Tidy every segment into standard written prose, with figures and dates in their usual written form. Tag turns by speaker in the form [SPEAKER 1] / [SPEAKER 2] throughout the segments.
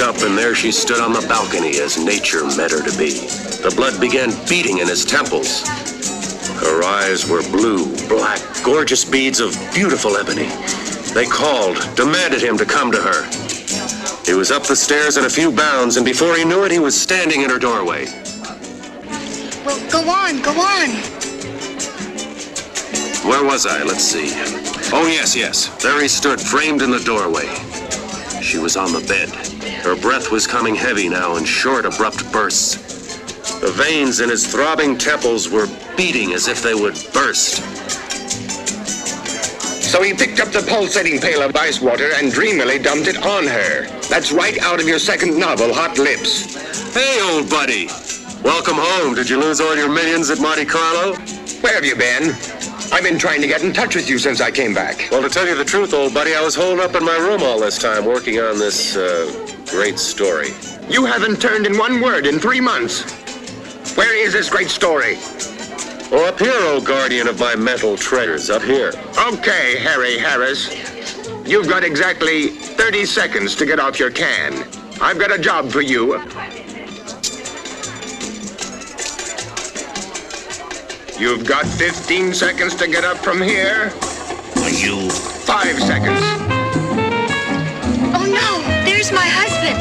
[SPEAKER 1] up, and there she stood on the balcony as nature meant her to be. The blood began beating in his temples. Her eyes were blue, black, gorgeous beads of beautiful ebony. They called, demanded him to come to her. He was up the stairs in a few bounds, and before he knew it, he was standing in her doorway.
[SPEAKER 2] Well, go on, go on.
[SPEAKER 1] Where was I? Let's see. Oh, yes. There he stood, framed in the doorway. She was on the bed. Her breath was coming heavy now in short, abrupt bursts. The veins in his throbbing temples were beating as if they would burst.
[SPEAKER 3] So he picked up the pulsating pail of ice water and dreamily dumped it on her. That's right out of your second novel, Hot Lips.
[SPEAKER 1] Hey, old buddy. Welcome home. Did you lose all your millions at Monte Carlo?
[SPEAKER 3] Where have you been? I've been trying to get in touch with you since I came back.
[SPEAKER 1] Well, to tell you the truth, old buddy, I was holed up in my room all this time working on this, great story.
[SPEAKER 3] You haven't turned in one word in 3 months. Where is this great story?
[SPEAKER 1] Oh, up here, old guardian of my mental treasures, up here.
[SPEAKER 3] Okay, Harry Harris. You've got exactly 30 seconds to get off your can. I've got a job for you. You've got 15 seconds to get up from here.
[SPEAKER 4] Are you?
[SPEAKER 3] 5 seconds.
[SPEAKER 2] Oh, no, there's my husband.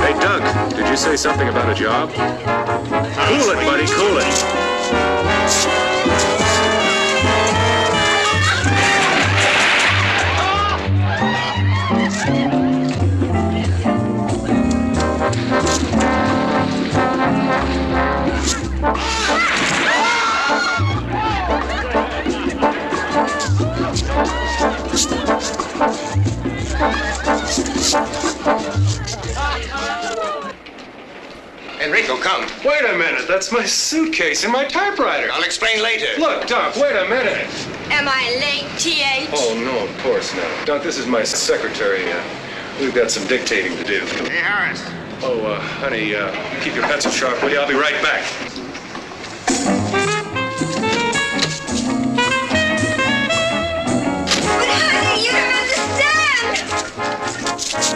[SPEAKER 1] Hey, Doug, did you say something about a job? Cool it, buddy, cool it.
[SPEAKER 3] Enrico, come.
[SPEAKER 1] Wait a minute, that's my suitcase and my typewriter.
[SPEAKER 3] I'll explain later.
[SPEAKER 1] Look, Doc, wait a minute.
[SPEAKER 2] Am I late, T.H.?
[SPEAKER 1] Oh, no, of course not. Doc, this is my secretary. We've got some dictating to do.
[SPEAKER 3] Hey, Harris.
[SPEAKER 1] Oh, honey, keep your pencil sharp, will you? I'll be right back.
[SPEAKER 2] But honey, you don't understand.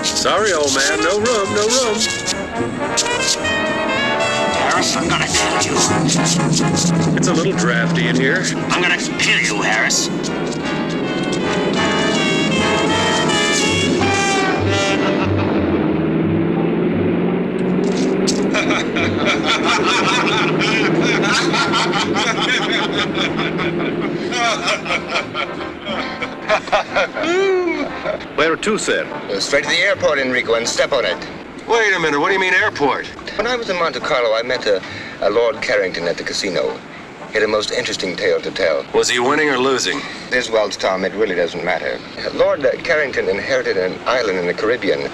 [SPEAKER 1] Sorry, old man, no room, no room.
[SPEAKER 4] Harris, I'm gonna kill you.
[SPEAKER 1] It's a little drafty in here.
[SPEAKER 4] I'm gonna kill you, Harris.
[SPEAKER 1] Where to, sir?
[SPEAKER 3] Straight to the airport, Enrico, and step on it.
[SPEAKER 1] Wait a minute, what do you mean airport?
[SPEAKER 3] When I was in Monte Carlo, I met a Lord Carrington at the casino. He had a most interesting tale to tell.
[SPEAKER 1] Was he winning or losing?
[SPEAKER 3] This Wells, Tom, it really doesn't matter. Lord Carrington inherited an island in the Caribbean,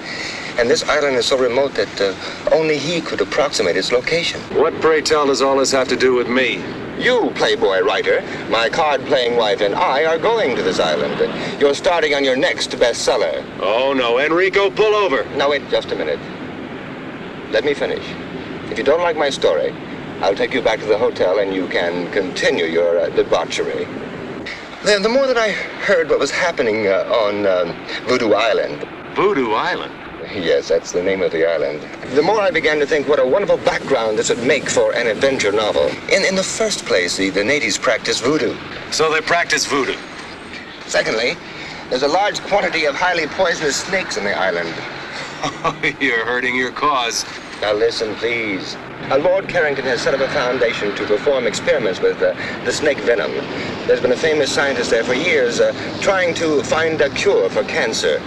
[SPEAKER 3] and this island is so remote that only he could approximate its location.
[SPEAKER 1] What, pray tell, does all this have to do with me?
[SPEAKER 3] You, Playboy writer, my card-playing wife, and I are going to this island. You're starting on your next bestseller.
[SPEAKER 1] Oh, no, Enrico, pull over.
[SPEAKER 3] Now, wait just a minute. Let me finish. If you don't like my story, I'll take you back to the hotel and you can continue your debauchery. The more that I heard what was happening on Voodoo Island.
[SPEAKER 1] Voodoo Island?
[SPEAKER 3] Yes, that's the name of the island. The more I began to think what a wonderful background this would make for an adventure novel. In the first place, the natives practice voodoo.
[SPEAKER 1] So they practice voodoo?
[SPEAKER 3] Secondly, there's a large quantity of highly poisonous snakes on the island.
[SPEAKER 1] Oh, you're hurting your cause.
[SPEAKER 3] Now listen, please. Lord Carrington has set up a foundation to perform experiments with the snake venom. There's been a famous scientist there for years trying to find a cure for cancer.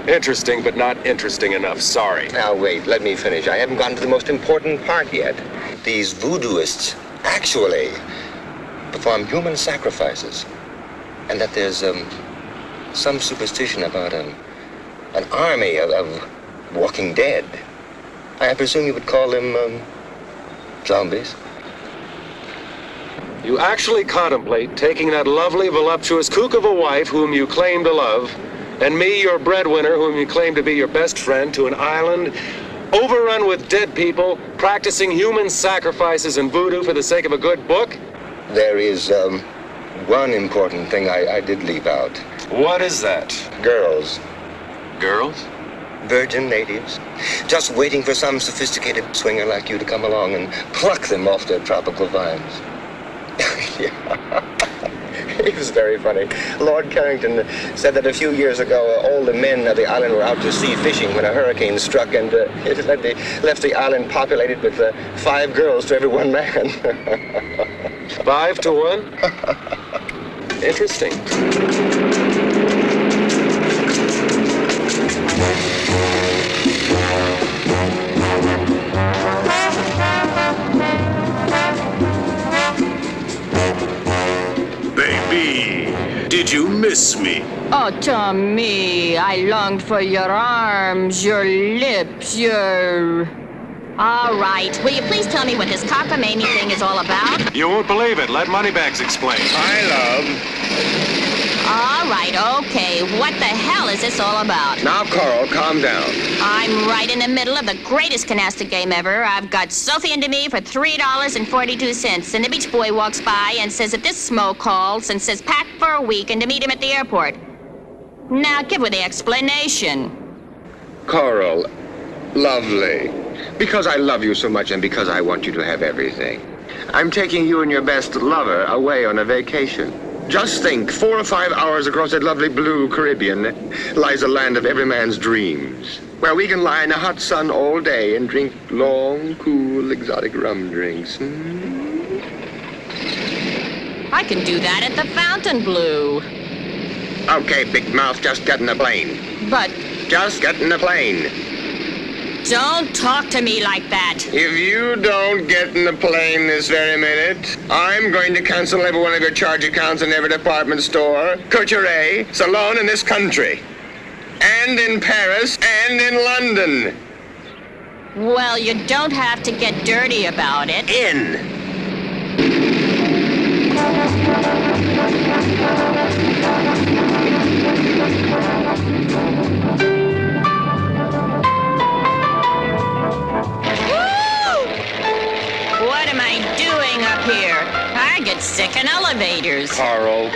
[SPEAKER 1] Interesting, but not interesting enough. Sorry.
[SPEAKER 3] Now, wait, let me finish. I haven't gotten to the most important part yet. These voodooists actually perform human sacrifices. And that there's some superstition about an army of walking dead. I presume you would call them zombies.
[SPEAKER 1] You actually contemplate taking that lovely, voluptuous kook of a wife whom you claim to love, and me, your breadwinner, whom you claim to be your best friend, to an island overrun with dead people, practicing human sacrifices and voodoo for the sake of a good book?
[SPEAKER 3] There is one important thing I did leave out.
[SPEAKER 1] What is that?
[SPEAKER 3] Girls.
[SPEAKER 1] Girls?
[SPEAKER 3] Virgin natives. Just waiting for some sophisticated swinger like you to come along and pluck them off their tropical vines. Yeah. It was very funny. Lord Carrington said that a few years ago, all the men of the island were out to sea fishing when a hurricane struck, and it left the island populated with 5 girls to every one man.
[SPEAKER 1] 5 to 1? Interesting. Did you miss me?
[SPEAKER 5] Oh, Tommy, I longed for your arms, your lips, your... All right, will you please tell me what this cockamamie thing is all about?
[SPEAKER 1] You won't believe it. Let Moneybags explain.
[SPEAKER 5] All right, okay. What the hell is this all about?
[SPEAKER 3] Now, Coral, calm down.
[SPEAKER 5] I'm right in the middle of the greatest canasta game ever. I've got Sophie into me for $3.42, and the beach boy walks by and says that this smo calls and says pack for a week and to meet him at the airport. Now, give her the explanation.
[SPEAKER 3] Coral, lovely. Because I love you so much and because I want you to have everything, I'm taking you and your best lover away on a vacation. Just think, 4 or 5 hours across that lovely blue Caribbean lies a land of every man's dreams, where we can lie in the hot sun all day and drink long, cool, exotic rum drinks.
[SPEAKER 5] I can do that at the Fontainebleau.
[SPEAKER 3] Okay, big mouth, just get in the plane.
[SPEAKER 5] But
[SPEAKER 3] Just get in the plane.
[SPEAKER 5] don't talk to me like that.
[SPEAKER 3] If you don't get in the plane this very minute, I'm going to cancel every one of your charge accounts in every department store, couturier, salon in this country. And in Paris, and in London.
[SPEAKER 5] Well, you don't have to get dirty about it.
[SPEAKER 3] In.
[SPEAKER 5] What am I doing up here? I get sick in elevators.
[SPEAKER 3] Carl.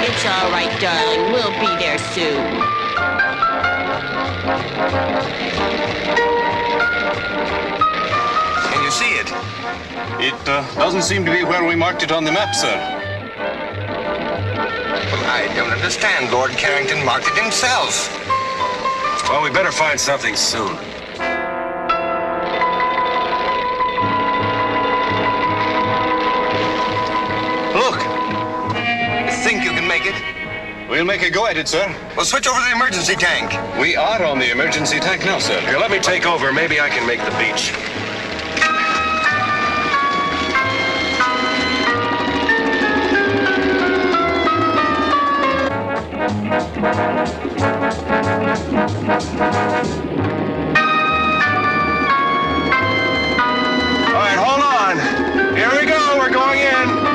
[SPEAKER 5] It's all right, darling. We'll be there soon.
[SPEAKER 6] Can you see it? It doesn't seem to be where we marked it on the map, sir.
[SPEAKER 3] I don't understand. Lord Carrington marked it himself.
[SPEAKER 1] Well, we better find something soon.
[SPEAKER 6] Look,
[SPEAKER 3] You think you can make it?
[SPEAKER 6] we'll make a go at it, sir.
[SPEAKER 3] Well, switch over to the emergency tank.
[SPEAKER 6] We are on the emergency tank now, sir.
[SPEAKER 1] Here, let me take over. Maybe I can make the beach.
[SPEAKER 6] All right, hold on. Here we go. We're going in.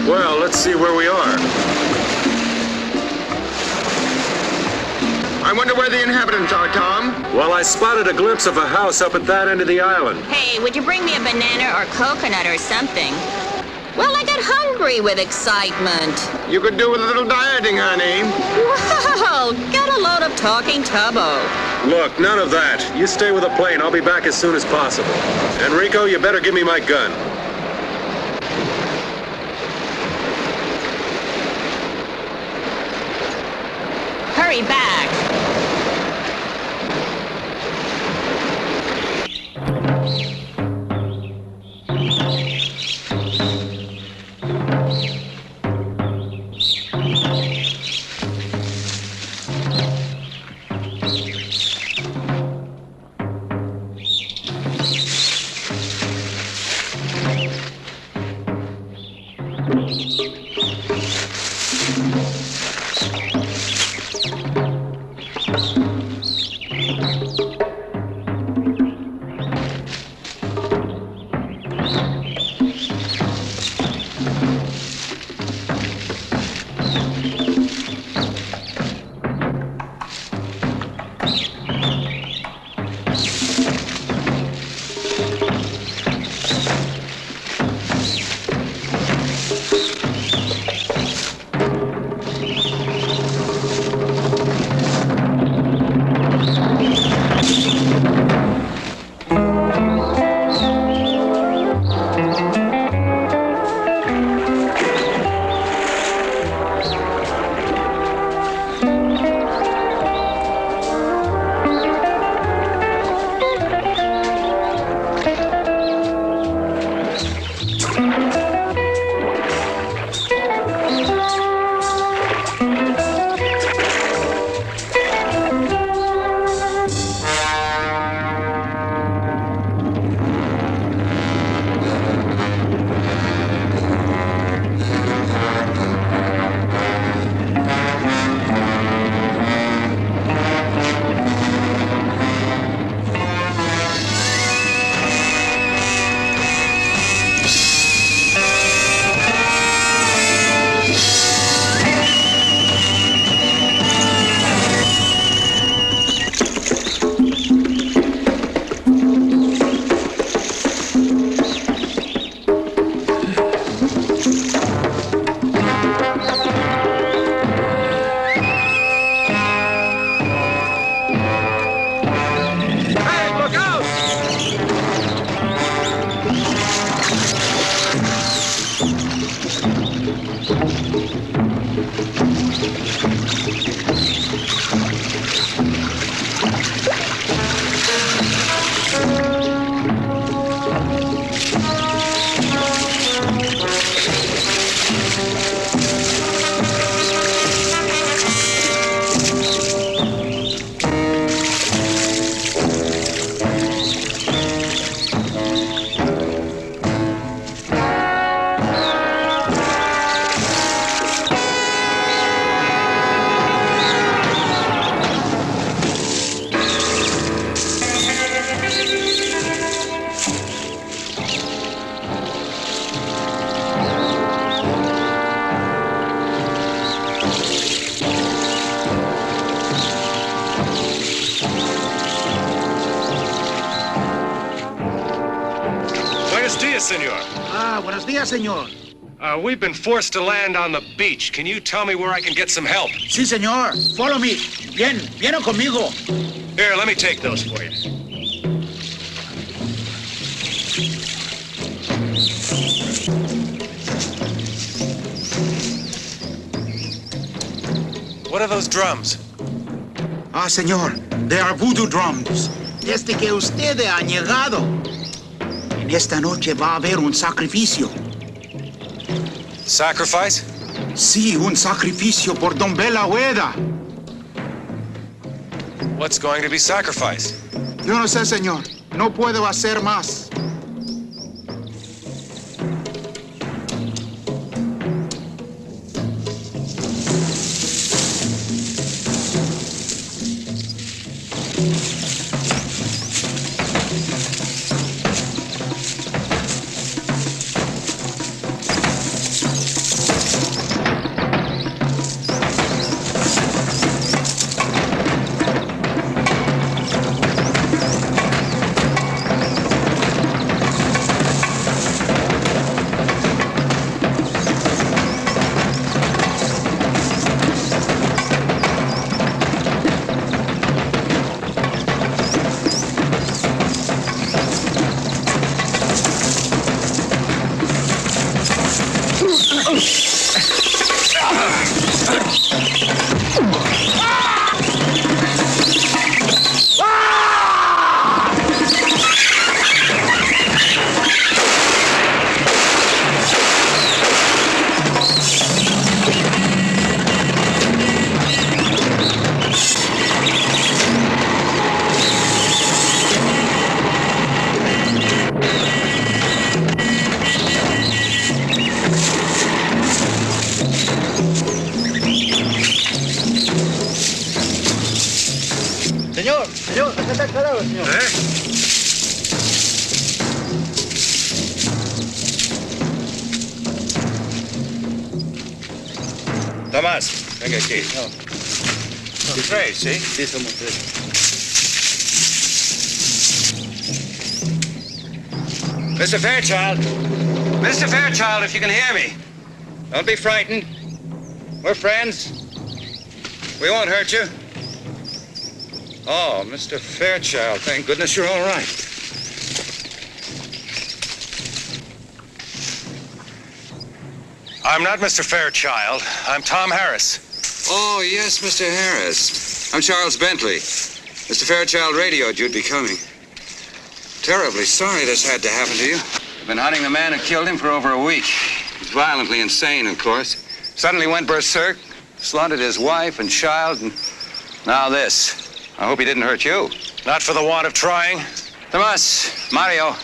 [SPEAKER 1] Well, let's see where we are.
[SPEAKER 3] I wonder where the inhabitants are, Tom.
[SPEAKER 1] Well, I spotted a glimpse of a house up at that end of the island.
[SPEAKER 5] Hey, would you bring me a banana or coconut or something? Well, I got hungry with excitement.
[SPEAKER 3] You could do with a little dieting, honey.
[SPEAKER 5] Well, get a load of talking tubbo.
[SPEAKER 1] Look, none of that. You stay with the plane. I'll be back as soon as possible. Enrico, you better give me my gun.
[SPEAKER 5] Hurry back.
[SPEAKER 1] senor.
[SPEAKER 7] Ah, buenos días, señor.
[SPEAKER 1] We've been forced to land on the beach. Can you tell me where I can get some help?
[SPEAKER 7] Sí, señor. Follow me. Viene conmigo.
[SPEAKER 1] Here, let me take those for you. What are those drums?
[SPEAKER 7] Ah, señor. They are voodoo drums. Desde que usted ha llegado, en esta noche va a haber un sacrificio.
[SPEAKER 1] Sacrifice?
[SPEAKER 7] Sí, un sacrificio por Don Bela Hueda.
[SPEAKER 1] What's going to be sacrificed?
[SPEAKER 7] Yo no sé, señor. No puedo hacer más.
[SPEAKER 8] Señor, acá está el cadáver, señor.
[SPEAKER 6] Tomás, venga aquí.
[SPEAKER 8] No.
[SPEAKER 6] Tres, ¿sí?
[SPEAKER 8] Sí, somos tres.
[SPEAKER 6] Mr. Fairchild. Mr. Fairchild, if you can hear me. Don't be frightened. We're friends. We won't hurt you. Oh, Mr. Fairchild, thank goodness you're all right.
[SPEAKER 1] I'm not Mr. Fairchild. I'm Tom Harris.
[SPEAKER 3] Oh, yes, Mr. Harris. I'm Charles Bentley. Mr. Fairchild radioed you'd be coming. Terribly sorry this had to happen to you. I've been hunting the man who killed him for over a week. He's violently insane, of course. Suddenly went berserk, slaughtered his wife and child, and now this. I hope he didn't hurt you.
[SPEAKER 1] Not for the want of trying.
[SPEAKER 3] Tomás, Mario.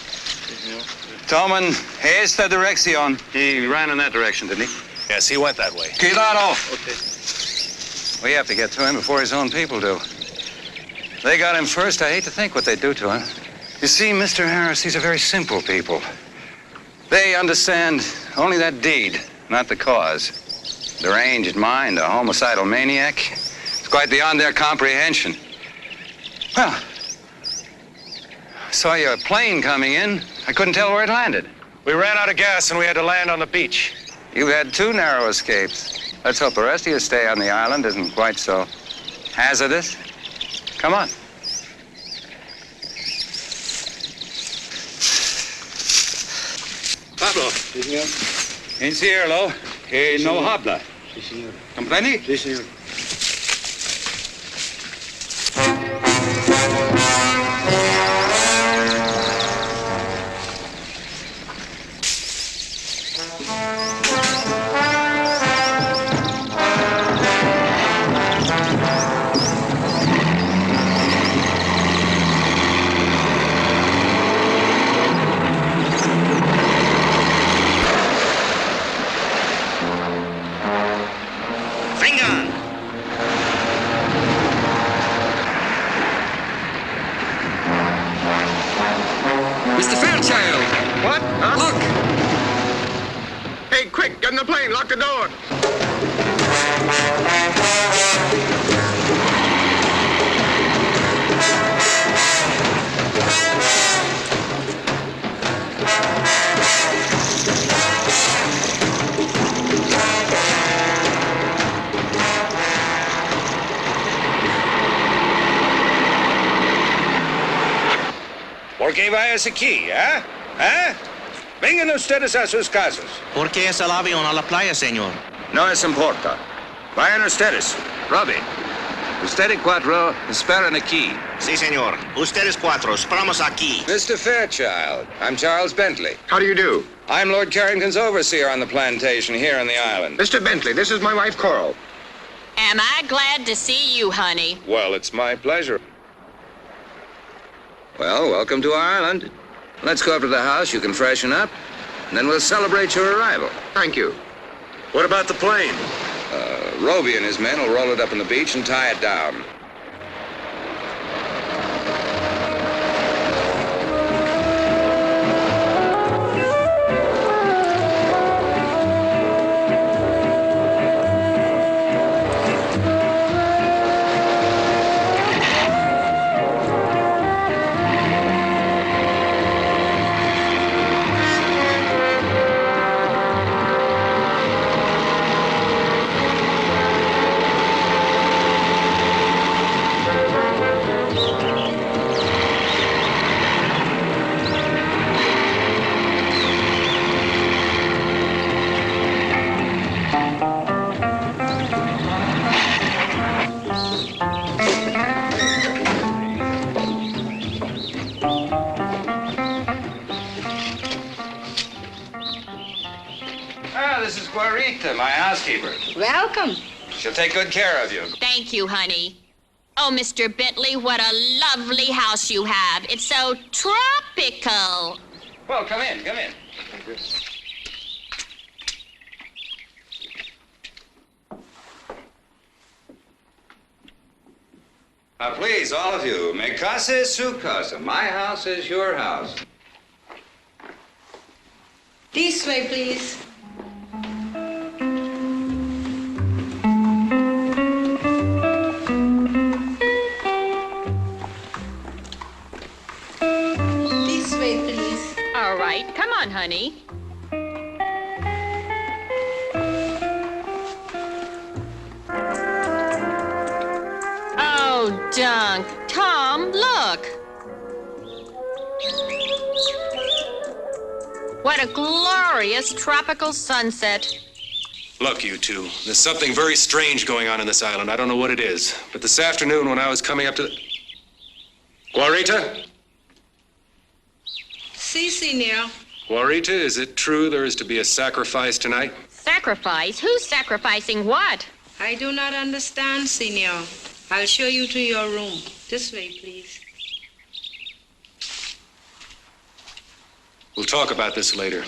[SPEAKER 3] Toman esta dirección. He ran in that direction, didn't he?
[SPEAKER 1] Yes, he went that way.
[SPEAKER 3] Cuidado.
[SPEAKER 8] Okay.
[SPEAKER 3] We have to get to him before his own people do. They got him first. I hate to think what they do to him. You see, Mr. Harris, these are very simple people. They understand only that deed, not the cause. Deranged mind, a homicidal maniac. It's quite beyond their comprehension. Well, I saw your plane coming in. I couldn't tell where it landed.
[SPEAKER 1] We ran out of gas and we had to land on the beach.
[SPEAKER 3] You've had 2 narrow escapes. Let's hope the rest of your stay on the island isn't quite so hazardous. Come on.
[SPEAKER 6] Pablo.
[SPEAKER 8] Sí, señor.
[SPEAKER 6] Encierro. Que
[SPEAKER 8] Sí,
[SPEAKER 6] no
[SPEAKER 8] señor.
[SPEAKER 6] habla.
[SPEAKER 8] Sí, señor.
[SPEAKER 6] ¿Comprende?
[SPEAKER 8] Sí, señor.
[SPEAKER 3] Mr. Fairchild!
[SPEAKER 6] What? Huh?
[SPEAKER 3] Look!
[SPEAKER 6] Hey, quick, get in the plane. Lock the door. ¿Por qué vayas aquí, ah? ¿Ah? Vengan ustedes a sus casas.
[SPEAKER 9] ¿Por qué es el avión a la playa, señor?
[SPEAKER 6] No les importa. Vayan ustedes. Robbie, ustedes cuatro esperan aquí.
[SPEAKER 9] Sí, señor. Ustedes cuatro, esperamos aquí.
[SPEAKER 6] Mr. Fairchild, I'm Charles Bentley.
[SPEAKER 3] How do you do?
[SPEAKER 6] I'm Lord Carrington's overseer on the plantation here on the island.
[SPEAKER 3] Mr. Bentley, this is my wife, Coral.
[SPEAKER 5] Am I glad to see you, honey?
[SPEAKER 6] Well, it's my pleasure. Well, welcome to our island. Let's go up to the house. You can freshen up, and then we'll celebrate your arrival.
[SPEAKER 3] Thank you.
[SPEAKER 1] What about the plane?
[SPEAKER 6] Roby and his men will roll it up on the beach and tie it down. This is Guarita, my housekeeper.
[SPEAKER 2] Welcome.
[SPEAKER 6] She'll take good care of you.
[SPEAKER 5] Thank you, honey. Oh, Mr. Bentley, what a lovely house you have. It's so tropical.
[SPEAKER 6] Well, come in, come in. Please, all of you, mi casa es su casa. My house is your house.
[SPEAKER 2] This way, please. This way, please.
[SPEAKER 5] All right, come on, honey. Oh, Dunk. Tom, look. What a glorious tropical sunset.
[SPEAKER 1] Look, you two, there's something very strange going on in this island. I don't know what it is. But this afternoon when I was coming up to the... Guarita?
[SPEAKER 2] Si, senor.
[SPEAKER 1] Guarita, is it true there is to be a sacrifice tonight?
[SPEAKER 5] Sacrifice? Who's sacrificing what?
[SPEAKER 2] I do not understand, senor. I'll show you to your room. This way, please.
[SPEAKER 1] We'll talk about this later.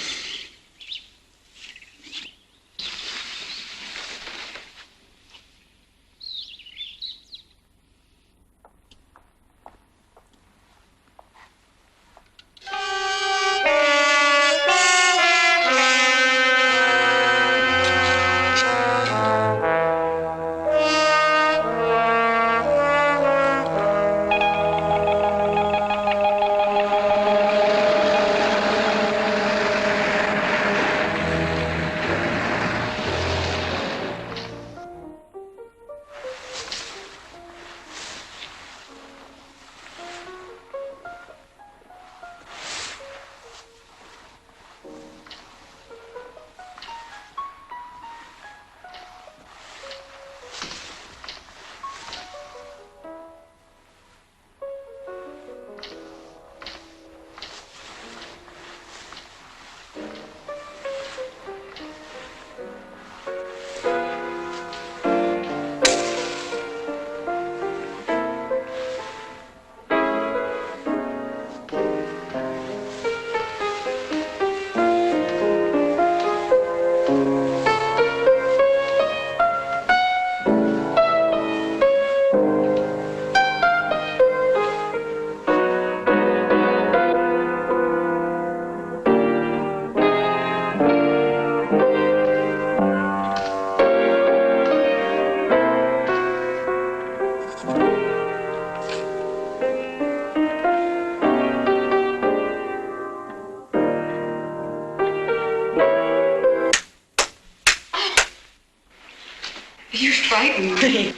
[SPEAKER 2] You frightened me.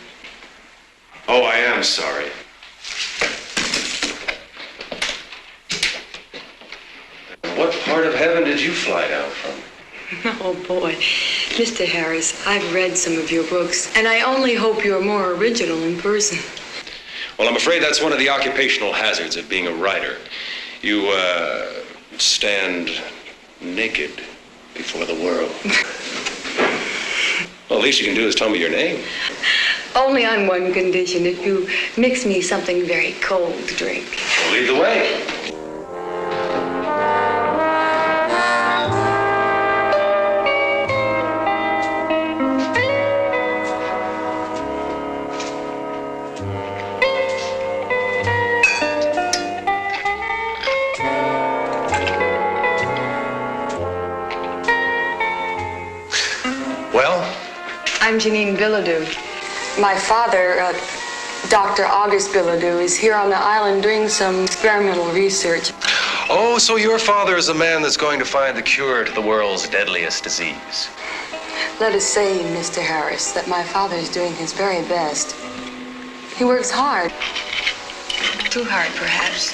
[SPEAKER 1] Oh, I am sorry. part of heaven did you fly down from?
[SPEAKER 10] Oh, boy. Mr. Harris, I've read some of your books, and I only hope you're more original in person.
[SPEAKER 1] Well, I'm afraid that's one of the occupational hazards of being a writer. You, stand naked before the world. Well, the least you can do is tell me your name.
[SPEAKER 10] Only on one condition, if you mix me something very cold to drink.
[SPEAKER 1] Well, lead the way.
[SPEAKER 10] I'm Janine Bilodeau. My father, Dr. August Bilodeau, is here on the island doing some experimental research.
[SPEAKER 1] Oh, so your father is the man that's going to find the cure to the world's deadliest disease.
[SPEAKER 10] Let us say, Mr. Harris, that my father is doing his very best. He works hard. Too hard, perhaps.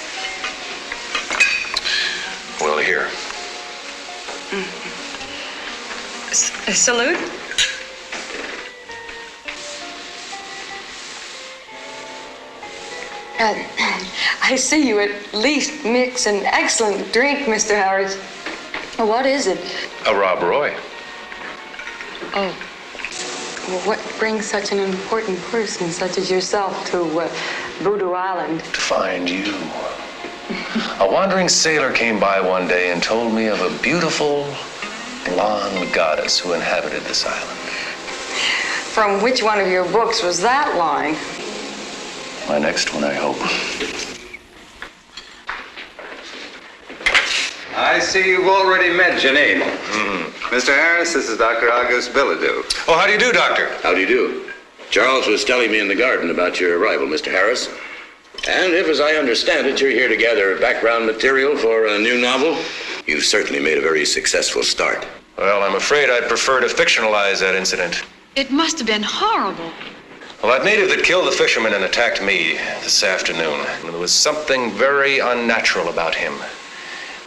[SPEAKER 1] Well, here.
[SPEAKER 10] A salute? I see you at least mix an excellent drink, Mr. Harris. What is it?
[SPEAKER 1] A Rob Roy.
[SPEAKER 10] Oh. Well, what brings such an important person such as yourself to Voodoo Island?
[SPEAKER 1] To find you. A wandering sailor came by one day and told me of a beautiful blonde goddess who inhabited this island.
[SPEAKER 10] From which one of your books was that line?
[SPEAKER 1] My next one, I hope.
[SPEAKER 6] I see you've already met Janine. Mr. Harris, this is Dr. August Bilodeau.
[SPEAKER 1] Oh, how do you do, Doctor?
[SPEAKER 11] How do you do? Charles was telling me in the garden about your arrival, Mr. Harris. And if, as I understand it, you're here to gather background material for a new novel, you've certainly made a very successful start.
[SPEAKER 1] Well, I'm afraid I'd prefer to fictionalize that incident.
[SPEAKER 10] It must have been horrible.
[SPEAKER 1] Well, that native that killed the fisherman and attacked me this afternoon, there was something very unnatural about him.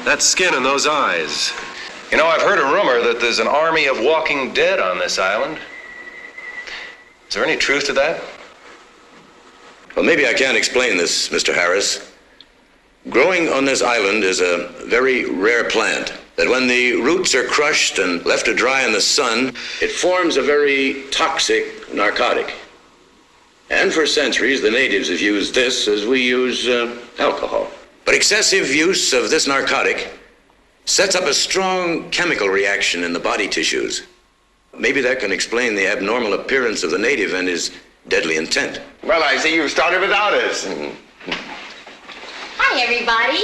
[SPEAKER 1] That skin and those eyes. You know, I've heard a rumor that there's an army of walking dead on this island. Is there any truth to that?
[SPEAKER 11] Well, maybe I can't explain this, Mr. Harris. Growing on this island is a very rare plant that when the roots are crushed and left to dry in the sun, it forms a very toxic narcotic. And for centuries, the natives have used this as we use alcohol. But excessive use of this narcotic sets up a strong chemical reaction in the body tissues. Maybe that can explain the abnormal appearance of the native and his deadly intent.
[SPEAKER 3] Well, I see you've started without us.
[SPEAKER 5] Hi, everybody.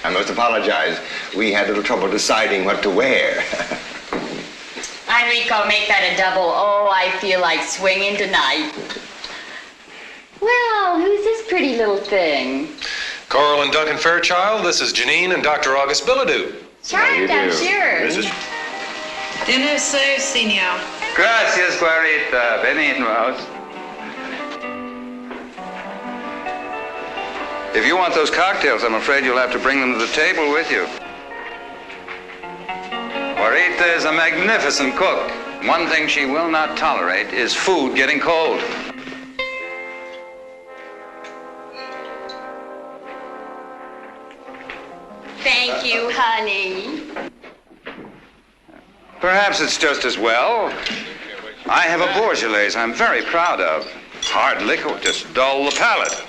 [SPEAKER 3] I must apologize. We had a little trouble deciding what to wear.
[SPEAKER 5] Enrico, make that a double. Oh, I feel like swinging tonight. Well, who's this pretty little thing?
[SPEAKER 1] Coral and Duncan Fairchild, this is Janine and Dr. August Bilodeau.
[SPEAKER 5] Charmed, I'm sure.
[SPEAKER 2] Dinner served, Senor.
[SPEAKER 6] Gracias, Guarita. Benignos. If you want those cocktails, I'm afraid you'll have to bring them to the table with you. Guarita is a magnificent cook. One thing she will not tolerate is food getting cold.
[SPEAKER 5] Thank you, honey.
[SPEAKER 6] Perhaps it's just as well. I have a Beaujolais I'm very proud of. Hard liquor would just dull the palate.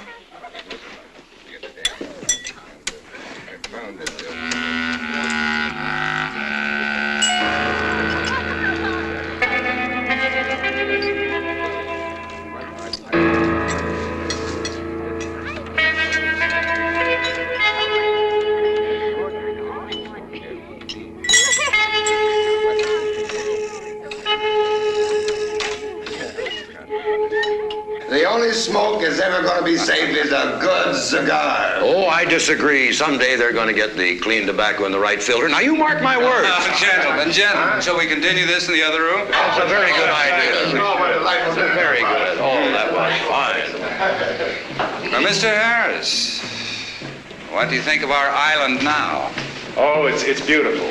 [SPEAKER 3] The only smoke that's ever going to be saved is a good cigar.
[SPEAKER 11] Oh, I disagree. Someday they're going to get the clean tobacco in the right filter. Now, you mark my words.
[SPEAKER 6] Gentlemen, shall we continue this in the other room?
[SPEAKER 11] That's a very good idea. Very good. Oh, that was fine.
[SPEAKER 6] Now, Mr. Harris, what do you think of our island now?
[SPEAKER 1] Oh, it's beautiful.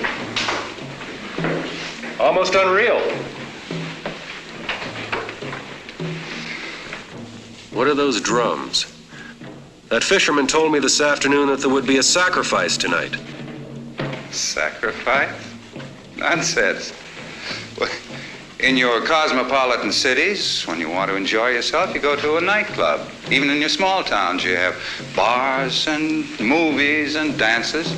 [SPEAKER 1] Almost unreal. What are those drums? That fisherman told me this afternoon that there would be a sacrifice tonight.
[SPEAKER 6] Sacrifice? Nonsense. Well, in your cosmopolitan cities, when you want to enjoy yourself, you go to a nightclub. Even in your small towns, you have bars and movies and dances.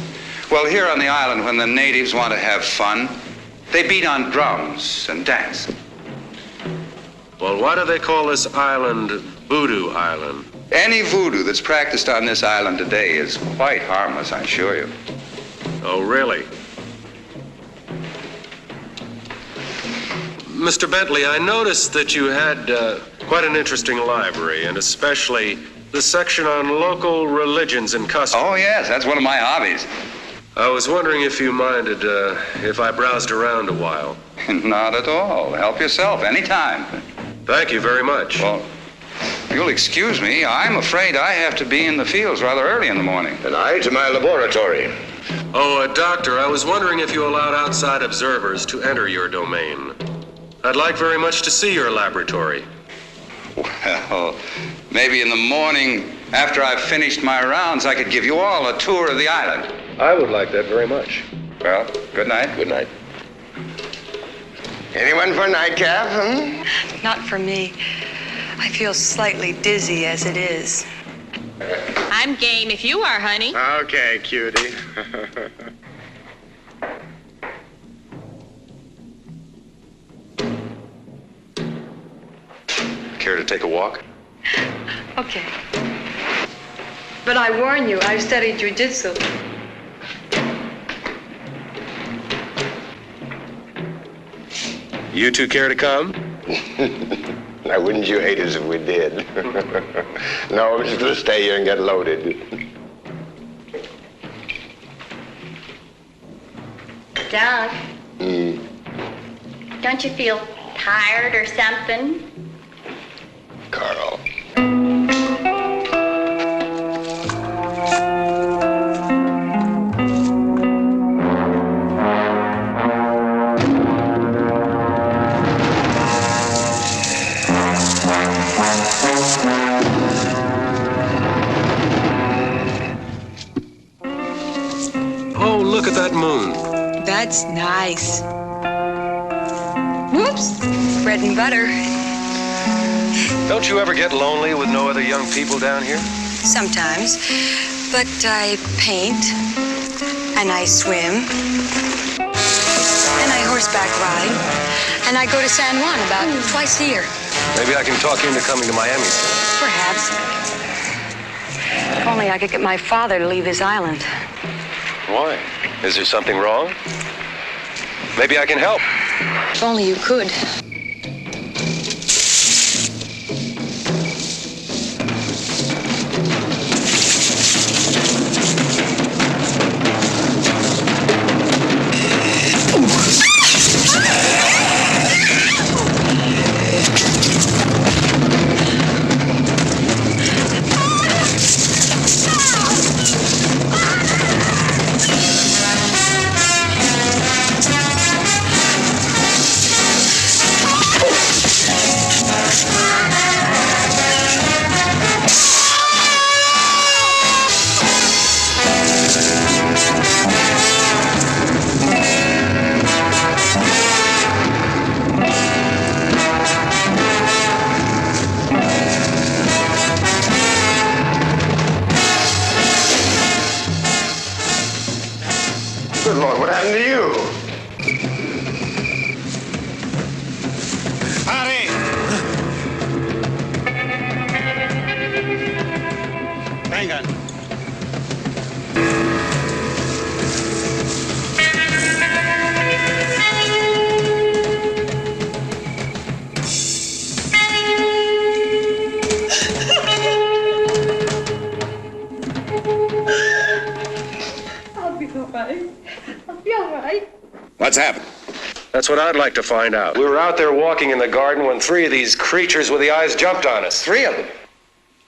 [SPEAKER 6] Well, here on the island, when the natives want to have fun, they beat on drums and dance.
[SPEAKER 1] Well, why do they call this island Voodoo Island?
[SPEAKER 6] Any voodoo that's practiced on this island today is quite harmless, I assure you.
[SPEAKER 1] Oh, really? Mr. Bentley, I noticed that you had quite an interesting library, and especially the section on local religions and customs.
[SPEAKER 6] Oh, yes, that's one of my hobbies.
[SPEAKER 1] I was wondering if you minded if I browsed around a while.
[SPEAKER 6] Not at all. Help yourself anytime.
[SPEAKER 1] Thank you very much.
[SPEAKER 6] Well, you'll excuse me. I'm afraid I have to be in the fields rather early in the morning.
[SPEAKER 11] And I to my laboratory.
[SPEAKER 1] Oh, Doctor, I was wondering if you allowed outside observers to enter your domain. I'd like very much to see your laboratory.
[SPEAKER 6] Well, maybe in the morning, after I've finished my rounds, I could give you all a tour of the island.
[SPEAKER 1] I would like that very much.
[SPEAKER 6] Well, good night.
[SPEAKER 11] Good night.
[SPEAKER 3] Anyone for a nightcap,
[SPEAKER 10] Not for me. I feel slightly dizzy as it is.
[SPEAKER 5] I'm game if you are, honey.
[SPEAKER 3] Okay, cutie.
[SPEAKER 1] Care to take a walk?
[SPEAKER 10] Okay. But I warn you, I've studied jujitsu.
[SPEAKER 1] You two care to come?
[SPEAKER 3] Now, wouldn't you hate us if we did? No, we're just gonna stay here and get loaded.
[SPEAKER 5] Doug, don't you feel tired or something?
[SPEAKER 3] Carl.
[SPEAKER 1] Oh, look at that moon.
[SPEAKER 10] That's nice. Whoops. Bread and butter.
[SPEAKER 1] Don't you ever get lonely with no other young people down here?
[SPEAKER 10] Sometimes. But I paint. And I swim. And I horseback ride. And I go to San Juan about twice a year.
[SPEAKER 1] Maybe I can talk you into coming to Miami soon.
[SPEAKER 10] Perhaps. If only I could get my father to leave this island.
[SPEAKER 1] Why? Is there something wrong? Maybe I can help.
[SPEAKER 10] If only you could.
[SPEAKER 3] Good Lord, what happened to you?
[SPEAKER 8] Hurry! Vengan.
[SPEAKER 6] What's happened?
[SPEAKER 1] That's what I'd like to find out. We were out there walking in the garden when three of these creatures with the eyes jumped on us. Three of them.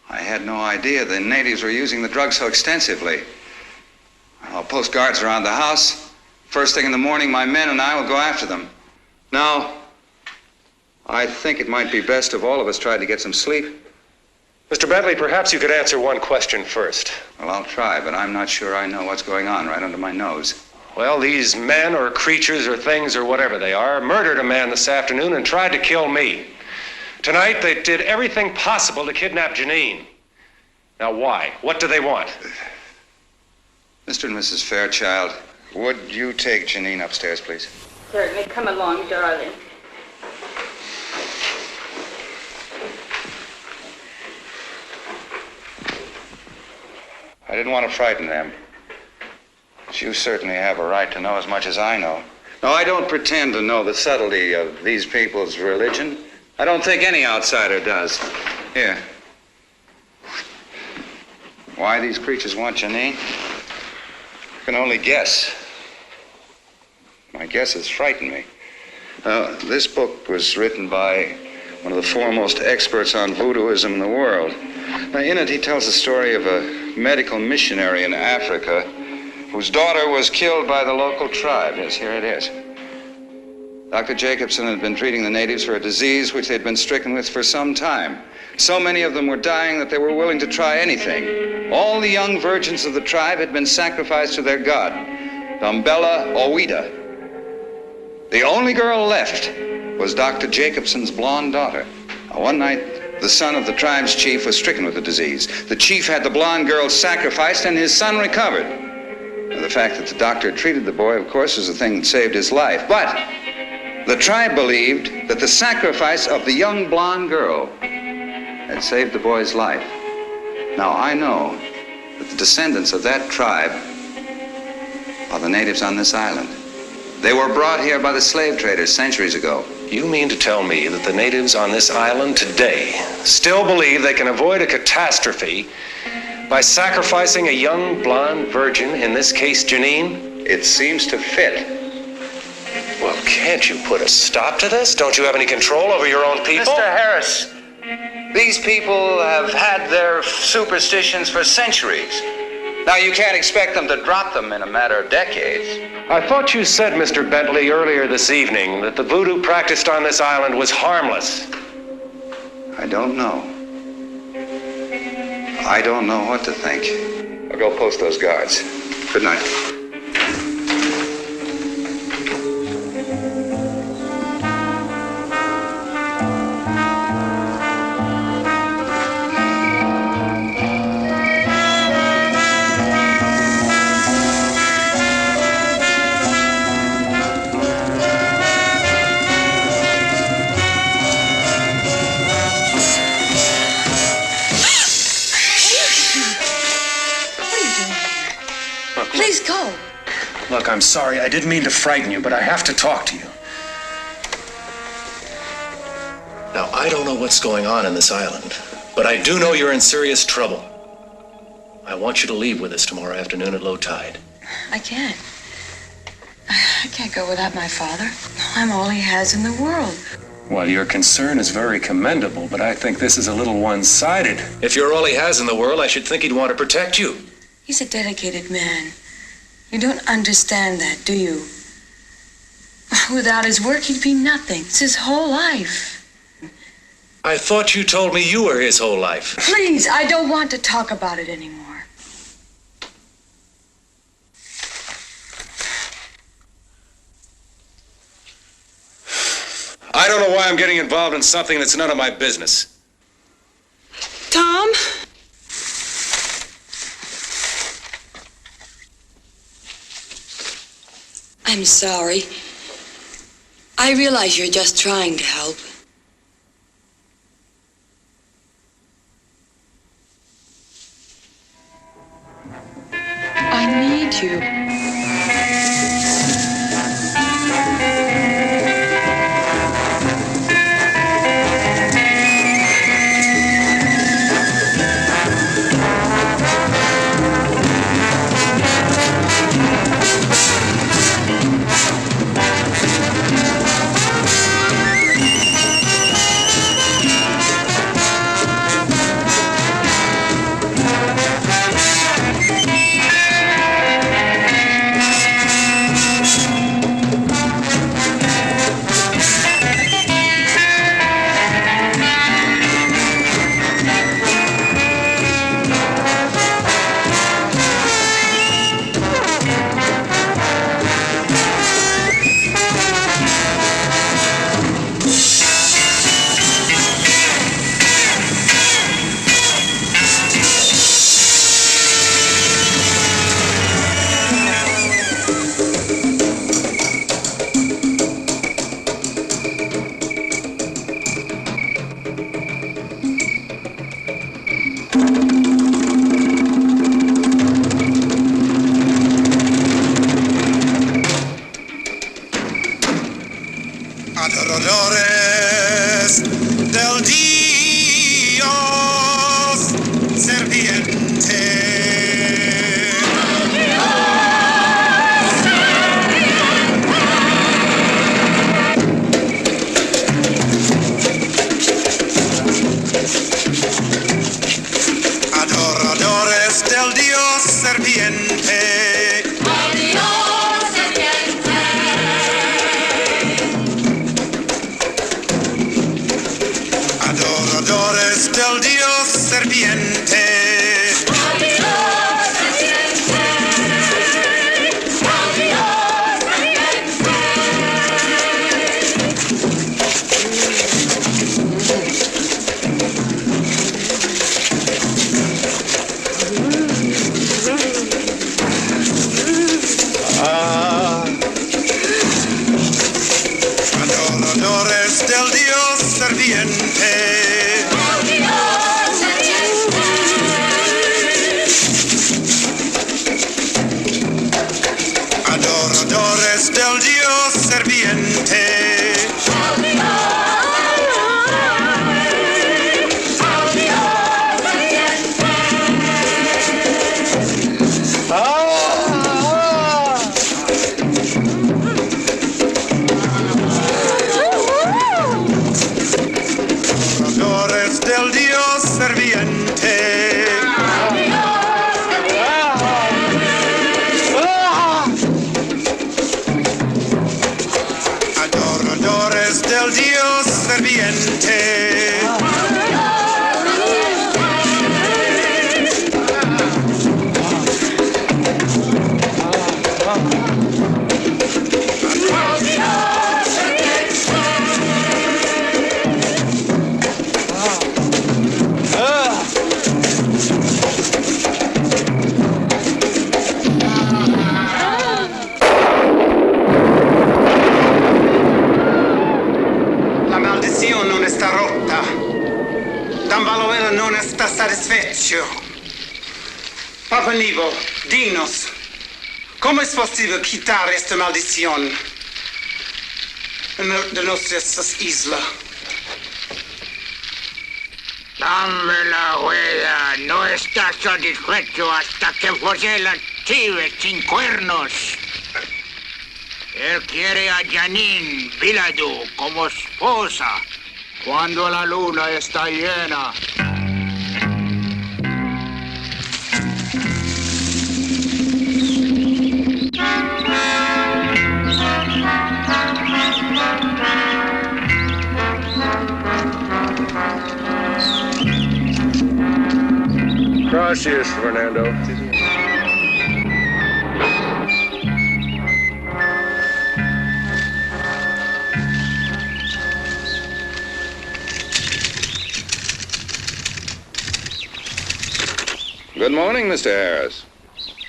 [SPEAKER 6] I had no idea the natives were using the drug so extensively. I'll post guards around the house. First thing in the morning, my men and I will go after them. Now, I think it might be best if all of us tried to get some sleep.
[SPEAKER 1] Mr. Bentley, perhaps you could answer one question first.
[SPEAKER 6] Well, I'll try, but I'm not sure I know what's going on right under my nose.
[SPEAKER 1] Well, these men or creatures or things or whatever they are murdered a man this afternoon and tried to kill me. Tonight, they did everything possible to kidnap Janine. Now, why? What do they want?
[SPEAKER 6] Mr. and Mrs. Fairchild, would you take Janine upstairs, please?
[SPEAKER 2] Certainly. Come along, darling.
[SPEAKER 6] I didn't want to frighten them. But you certainly have a right to know as much as I know. No, I don't pretend to know the subtlety of these people's religion. I don't think any outsider does. Here. Why these creatures want Janine? I can only guess. My guesses frighten me. This book was written by one of the foremost experts on voodooism in the world. Now, in it, he tells the story of a medical missionary in Africa whose daughter was killed by the local tribe. Yes, here it is. Dr. Jacobson had been treating the natives for a disease which they'd been stricken with for some time. So many of them were dying that they were willing to try anything. All the young virgins of the tribe had been sacrificed to their god, Dumbella Owida. The only girl left was Dr. Jacobson's blonde daughter. Now, one night, the son of the tribe's chief was stricken with the disease. The chief had the blonde girl sacrificed, and his son recovered. Now, the fact that the doctor had treated the boy, of course, was the thing that saved his life. But the tribe believed that the sacrifice of the young blonde girl had saved the boy's life. Now, I know that the descendants of that tribe are the natives on this island. They were brought here by the slave traders centuries ago.
[SPEAKER 1] You mean to tell me that the natives on this island today still believe they can avoid a catastrophe by sacrificing a young blonde virgin, in this case Janine?
[SPEAKER 6] It seems to fit.
[SPEAKER 1] Well, can't you put a stop to this? Don't you have any control over your own people?
[SPEAKER 6] Mr. Harris, these people have had their superstitions for centuries. Now, you can't expect them to drop them in a matter of decades.
[SPEAKER 1] I thought you said, Mr. Bentley, earlier this evening that the voodoo practiced on this island was harmless.
[SPEAKER 6] I don't know. I don't know what to think. I'll go post those guards. Good night.
[SPEAKER 10] Please go.
[SPEAKER 1] Look, I'm sorry. I didn't mean to frighten you, but I have to talk to you. Now, I don't know what's going on in this island, but I do know you're in serious trouble. I want you to leave with us tomorrow afternoon at low tide.
[SPEAKER 10] I can't. I can't go without my father. I'm all he has in the world.
[SPEAKER 1] Well, your concern is very commendable, but I think this is a little one-sided. If you're all he has in the world, I should think he'd want to protect you.
[SPEAKER 10] He's a dedicated man. You don't understand that, do you? Without his work, he'd be nothing. It's his whole life.
[SPEAKER 1] I thought you told me you were his whole life.
[SPEAKER 10] Please, I don't want to talk about it anymore.
[SPEAKER 1] I don't know why I'm getting involved in something that's none of my business.
[SPEAKER 10] Tom? I'm sorry. I realize you're just trying to help. I need you.
[SPEAKER 12] Adoradores del Dios serviente. Adoradores del Dios serviente. Adoradores del Dios serviente. Adoradores del Dios serviente. Adoradores del Dios serviente. Adoradores del Dios serviente. Adoradores del Dios serviente. La maldición non está rota. Dambalovelo non está satisfecho. Papa Nivo, dinos, ¿cómo es posible quitar esta maldición de nuestras islas?
[SPEAKER 13] Dame la huella, no está satisfecho hasta que posee la chive sin cuernos. Él quiere a Janine Viladu como esposa cuando la luna está llena.
[SPEAKER 1] Gracias, Fernando.
[SPEAKER 6] Good morning, Mr. Harris.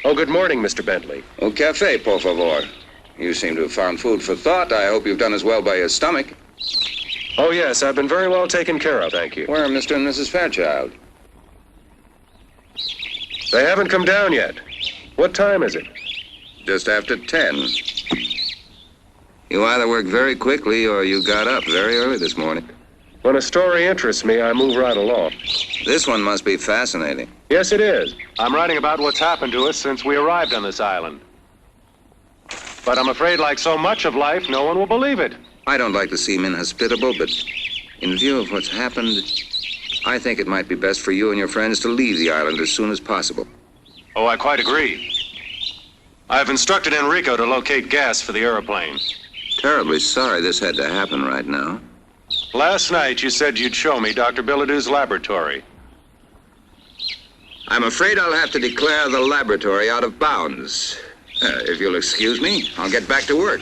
[SPEAKER 1] Oh, good morning, Mr. Bentley.
[SPEAKER 6] Un café, por favor. You seem to have found food for thought. I hope you've done as well by your stomach.
[SPEAKER 1] Oh, yes, I've been very well taken care of, thank you.
[SPEAKER 6] Where are Mr. and Mrs. Fairchild?
[SPEAKER 1] They haven't come down yet. What time is it?
[SPEAKER 6] Just after 10. You either worked very quickly or you got up very early this morning.
[SPEAKER 1] When a story interests me, I move right along.
[SPEAKER 6] This one must be fascinating.
[SPEAKER 1] Yes, it is. I'm writing about what's happened to us since we arrived on this island. But I'm afraid, like so much of life, no one will believe it.
[SPEAKER 6] I don't like to seem inhospitable, but in view of what's happened, I think it might be best for you and your friends to leave the island as soon as possible.
[SPEAKER 1] Oh, I quite agree. I've instructed Enrico to locate gas for the airplane.
[SPEAKER 6] Terribly sorry this had to happen right now.
[SPEAKER 1] Last night, you said you'd show me Dr. Billadue's laboratory.
[SPEAKER 6] I'm afraid I'll have to declare the laboratory out of bounds. If you'll excuse me, I'll get back to work.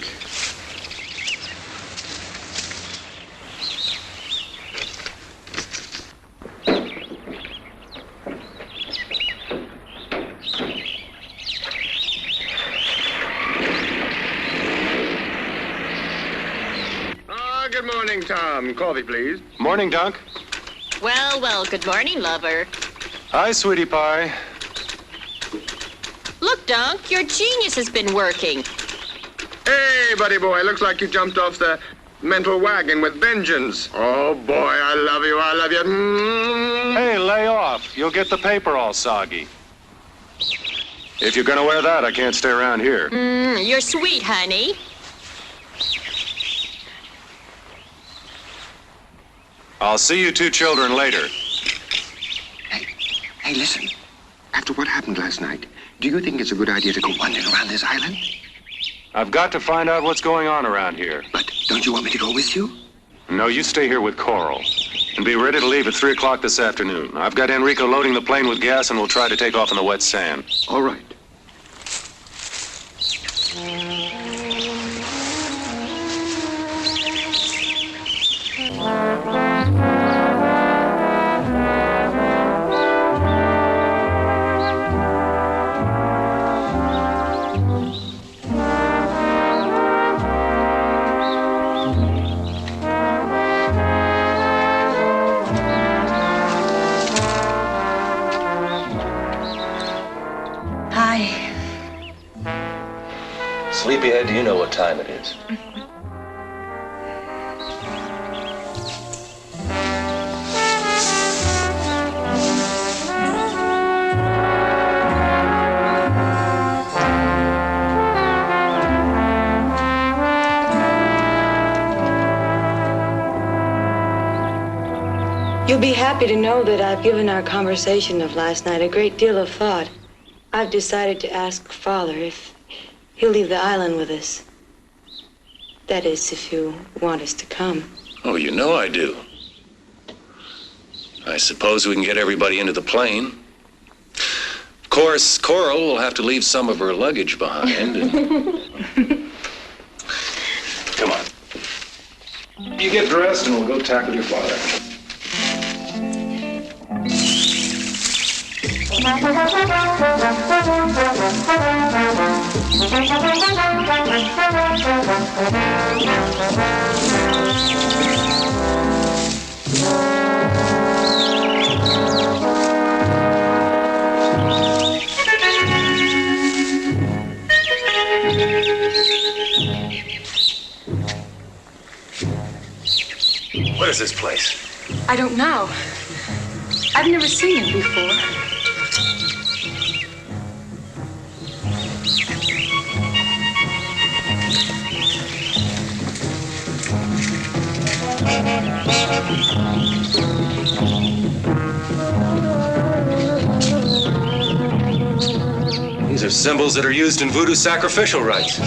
[SPEAKER 1] Good morning, Tom. Coffee, please. Morning, Dunk.
[SPEAKER 5] Well, well, good morning, lover.
[SPEAKER 14] Hi, sweetie pie.
[SPEAKER 5] Look, Dunk, your genius has been working.
[SPEAKER 15] Hey, buddy boy, looks like you jumped off the mental wagon with vengeance. Oh, boy, I love you, I love you.
[SPEAKER 14] Hey, lay off. You'll get the paper all soggy. If you're gonna wear that, I can't stay around here.
[SPEAKER 5] You're sweet, honey.
[SPEAKER 14] I'll see you two children later.
[SPEAKER 15] Hey, listen. After what happened last night, do you think it's a good idea to go wandering around this island?
[SPEAKER 14] I've got to find out what's going on around here.
[SPEAKER 15] But don't you want me to go with you?
[SPEAKER 14] No, you stay here with Coral. And be ready to leave at 3 o'clock this afternoon. I've got Enrico loading the plane with gas, and we'll try to take off in the wet sand.
[SPEAKER 15] All right.
[SPEAKER 1] Sleepyhead, do you know what time it is?
[SPEAKER 10] You'll be happy to know that I've given our conversation of last night a great deal of thought. I've decided to ask Father if he'll leave the island with us. That is, if you want us to come.
[SPEAKER 1] Oh, you know I do. I suppose we can get everybody into the plane. Of course, Coral will have to leave some of her luggage behind. Come on.
[SPEAKER 14] You get dressed and we'll go tackle your father.
[SPEAKER 1] What is this place?
[SPEAKER 10] I don't know. I've never seen it before.
[SPEAKER 1] These are symbols that are used in voodoo sacrificial rites.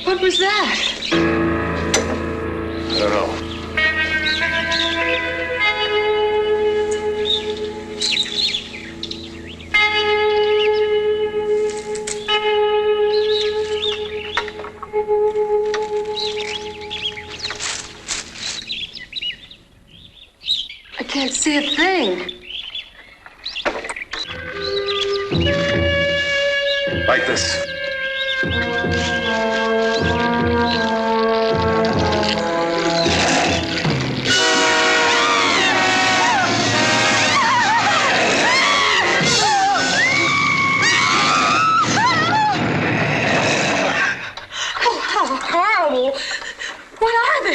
[SPEAKER 10] What was that?
[SPEAKER 1] I don't know.
[SPEAKER 10] I can't see a thing.
[SPEAKER 1] Like this.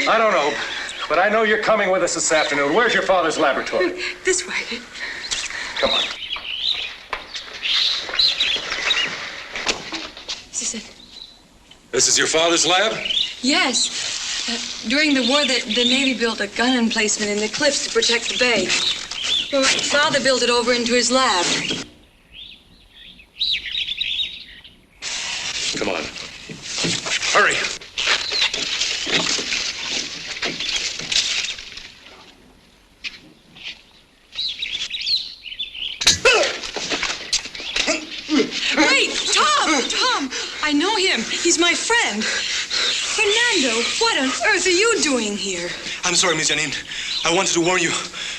[SPEAKER 14] I don't know, but I know you're coming with us this afternoon. Where's your father's laboratory?
[SPEAKER 10] This way.
[SPEAKER 14] Come on.
[SPEAKER 10] This is it.
[SPEAKER 1] This is your father's lab?
[SPEAKER 10] Yes. During the war, the Navy built a gun emplacement in the cliffs to protect the bay. Well, my father built it over into his lab.
[SPEAKER 1] Come on. Hurry.
[SPEAKER 10] Wait, Tom! I know him. He's my friend. Fernando, what on earth are you doing here?
[SPEAKER 16] I'm sorry, Miss Janine. I wanted to warn you.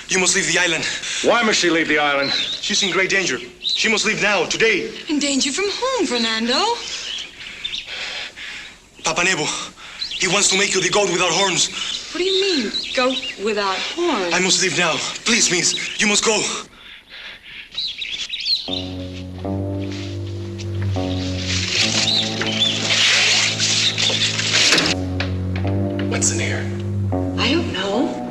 [SPEAKER 16] You must leave the island.
[SPEAKER 14] Why must she leave the island?
[SPEAKER 16] She's in great danger. She must leave now, today.
[SPEAKER 10] In danger from whom, Fernando?
[SPEAKER 16] Papa Nebo. He wants to make you the goat without horns.
[SPEAKER 10] What do you mean, goat without horns?
[SPEAKER 16] I must leave now. Please, miss, you must go. What's in here?
[SPEAKER 10] I don't know.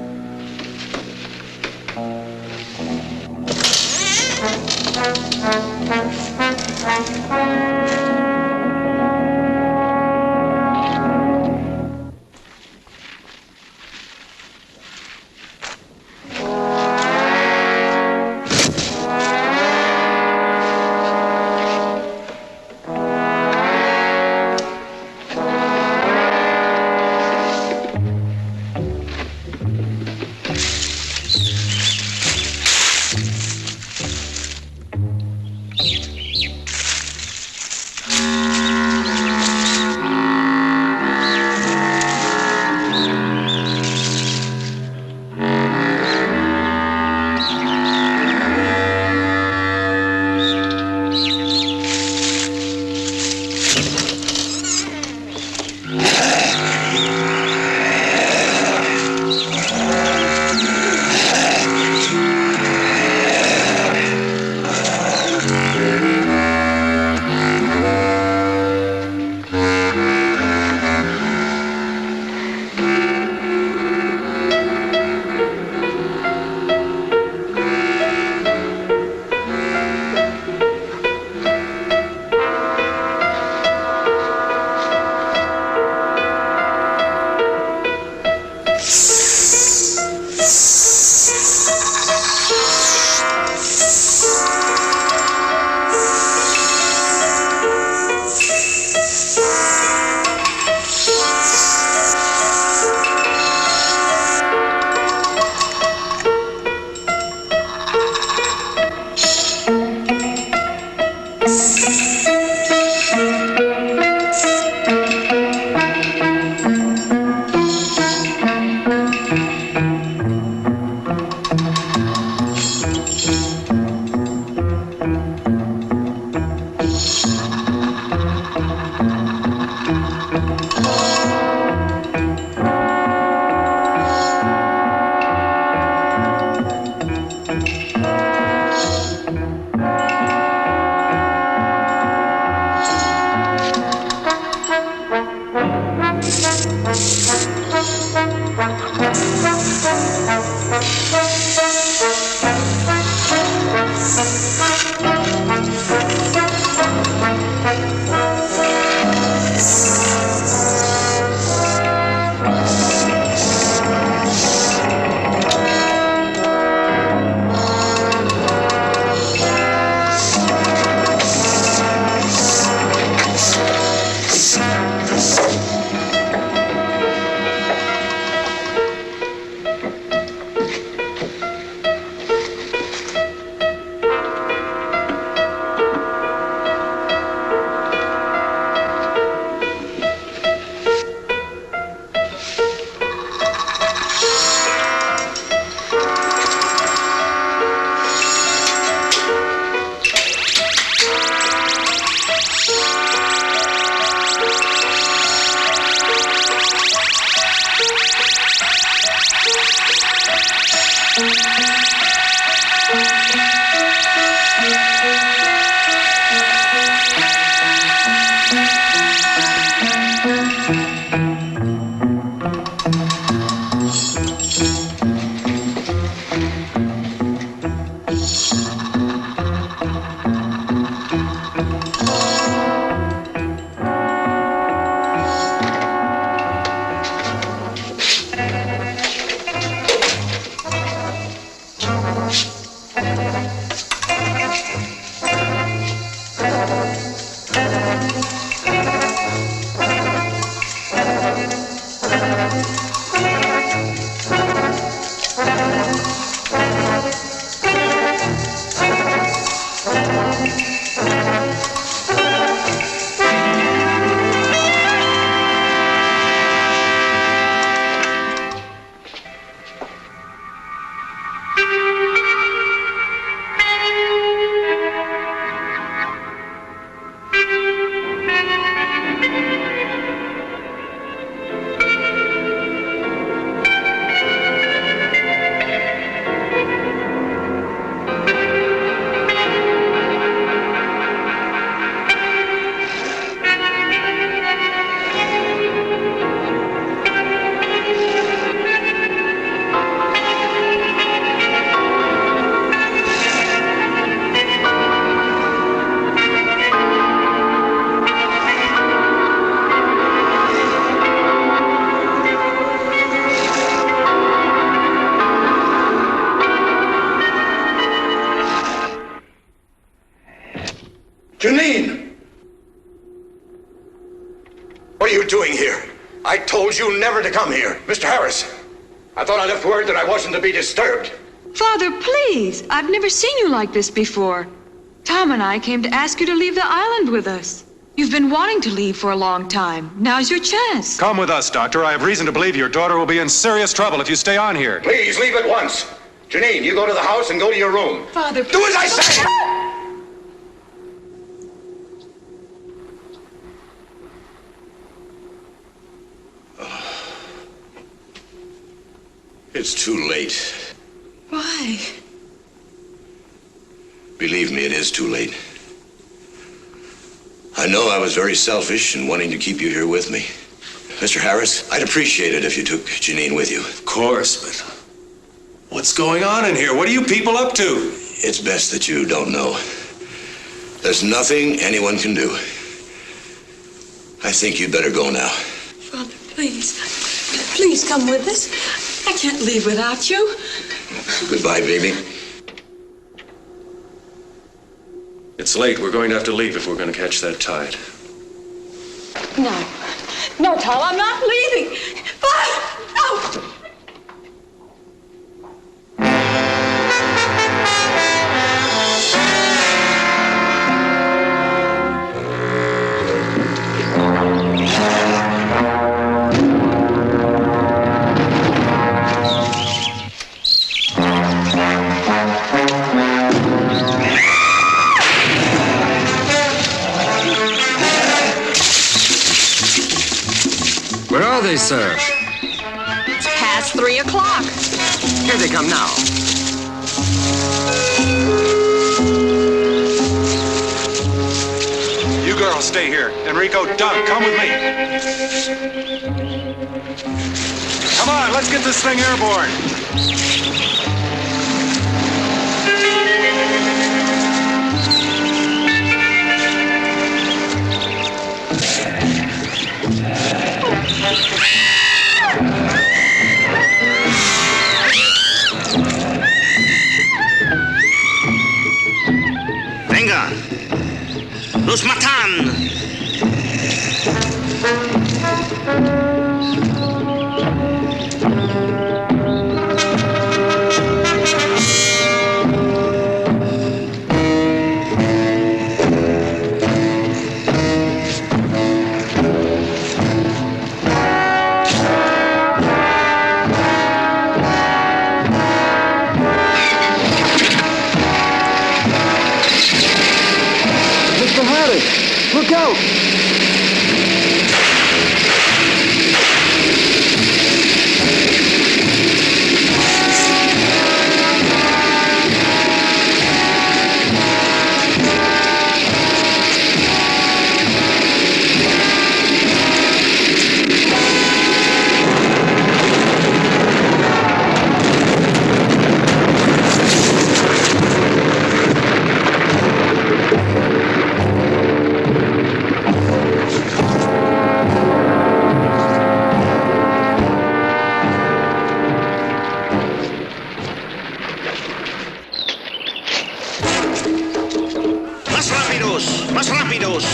[SPEAKER 11] told you never to come here. Mr. Harris, I thought I left word that I wasn't to be disturbed.
[SPEAKER 10] Father, please. I've never seen you like this before. Tom and I came to ask you to leave the island with us. You've been wanting to leave for a long time. Now's your chance.
[SPEAKER 14] Come with us, Doctor. I have reason to believe your daughter will be in serious trouble if you stay on here.
[SPEAKER 11] Please leave at once. Janine, you go to the house and go to your room.
[SPEAKER 10] Father,
[SPEAKER 11] do as I say! It's too late.
[SPEAKER 10] Why?
[SPEAKER 11] Believe me, it is too late. I know I was very selfish in wanting to keep you here with me. Mr. Harris, I'd appreciate it if you took Janine with you.
[SPEAKER 1] Of course, but what's going on in here? What are you people up to?
[SPEAKER 11] It's best that you don't know. There's nothing anyone can do. I think you'd better go now.
[SPEAKER 10] Father, please. Please come with us. I can't leave without you.
[SPEAKER 11] Goodbye, baby.
[SPEAKER 1] It's late. We're going to have to leave if we're going to catch that tide.
[SPEAKER 10] No. No, Tom, I'm not leaving. No.
[SPEAKER 17] Where are they, sir?
[SPEAKER 10] It's past 3 o'clock.
[SPEAKER 17] Here they come now.
[SPEAKER 14] You girls stay here. Enrico, Doug, come with me. Come on, let's get this thing airborne.
[SPEAKER 9] Venga. Los matan.
[SPEAKER 8] Look out!
[SPEAKER 9] Más rápidos.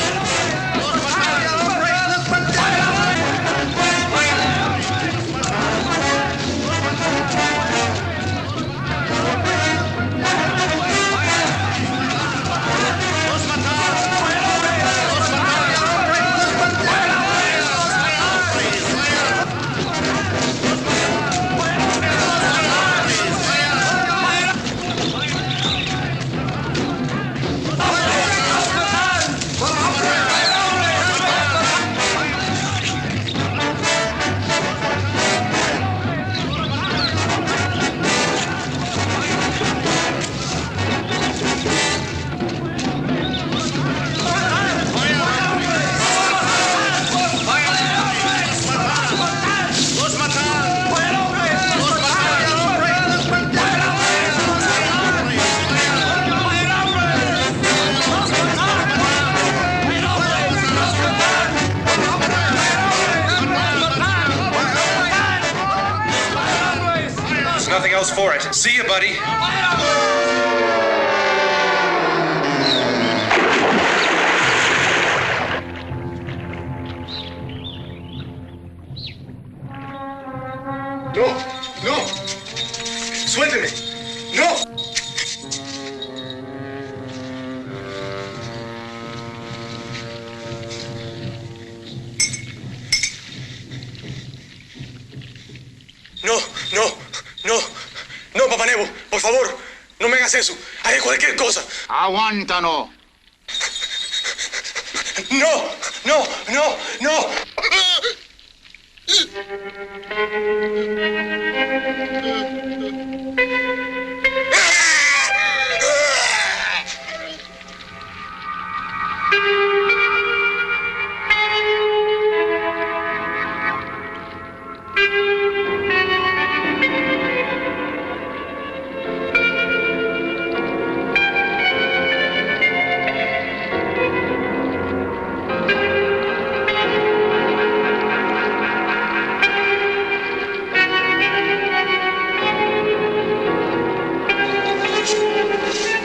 [SPEAKER 16] Nothing else for it. See you, buddy. No, no. Suélteme. No. No, no, no. No, Papá Nebo, por favor, no me hagas eso. Haré cualquier cosa.
[SPEAKER 13] Aguántalo.
[SPEAKER 16] No, no, no, no.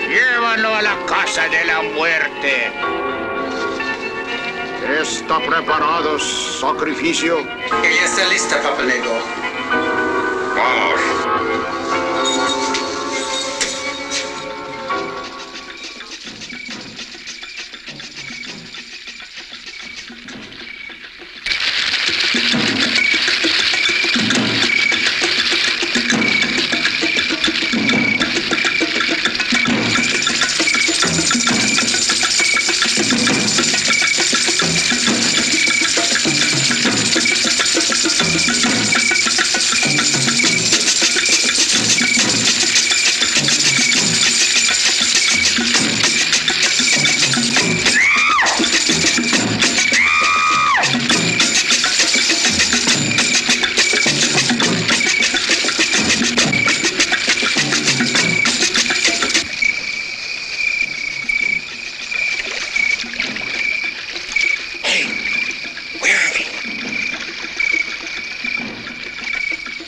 [SPEAKER 13] Llévalo a la casa de la muerte.
[SPEAKER 15] ¿Está preparado sacrificio?
[SPEAKER 12] Ella está lista, Papa Nego.
[SPEAKER 15] Vamos.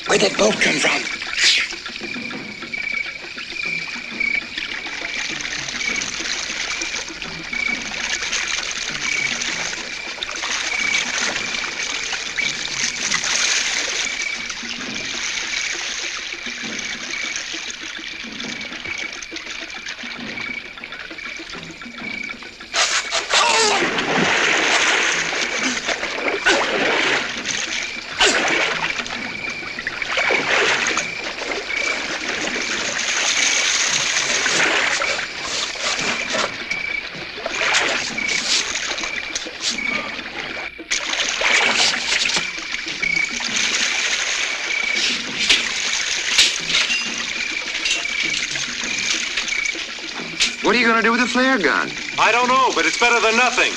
[SPEAKER 12] Where'd that boat come from?
[SPEAKER 17] What are you going to do with the flare gun?
[SPEAKER 14] I don't know, but it's better than nothing.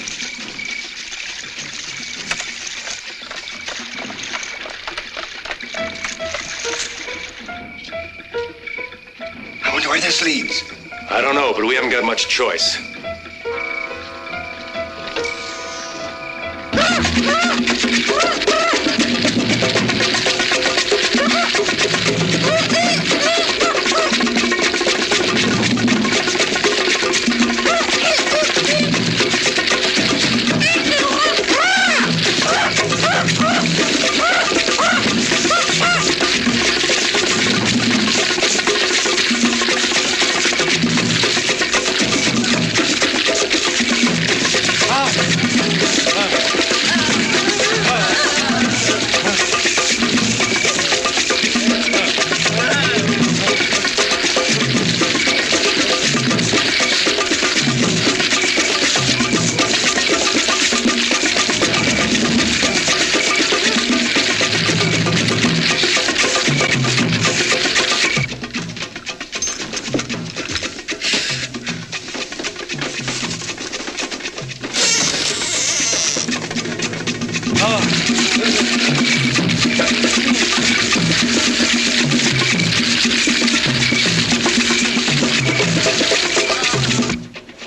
[SPEAKER 12] I wonder where this leads.
[SPEAKER 14] I don't know, but we haven't got much choice.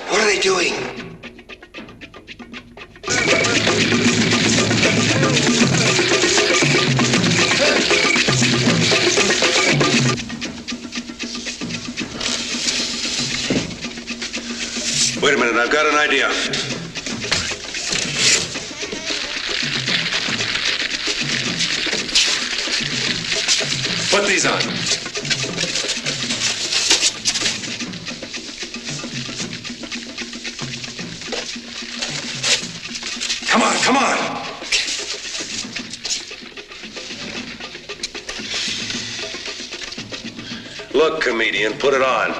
[SPEAKER 12] What are they doing?
[SPEAKER 14] Wait a minute, I've got an idea. Put these on. Come on, come on.
[SPEAKER 1] Look, comedian, put it on.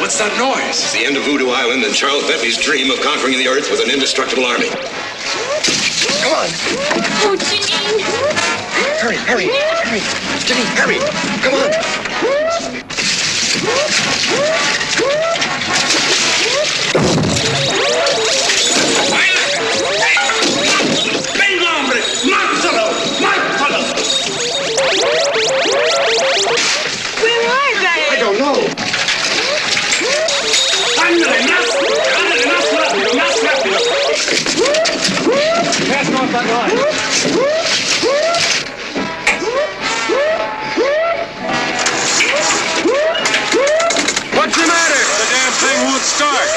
[SPEAKER 11] What's that noise? It's the end of Voodoo Island and Charles Bentley's dream of conquering the Earth with an indestructible army.
[SPEAKER 12] Come on.
[SPEAKER 5] Oh, Janine.
[SPEAKER 12] Hurry, hurry, hurry. Janine, hurry. Come on.
[SPEAKER 9] Venga, hombre. Mátalo. Mátalo.
[SPEAKER 10] Where are they?
[SPEAKER 12] I don't know.
[SPEAKER 9] Ándale, más rápido, más rápido.
[SPEAKER 14] Pass off that line.
[SPEAKER 15] What's the matter? The damn thing won't start.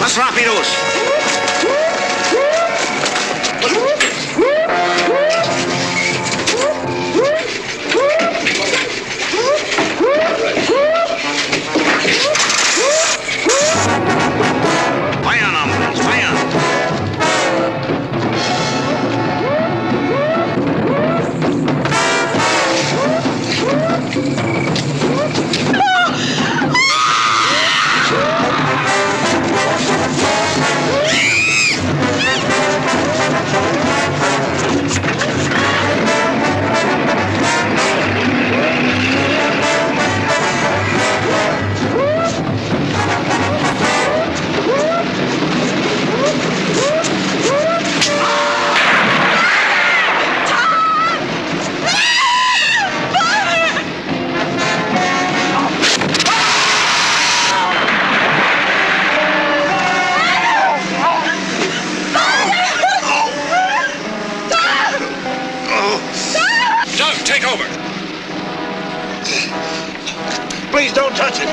[SPEAKER 9] Más rápidos. Vayan, hombres, vayan.
[SPEAKER 18] Please don't touch it.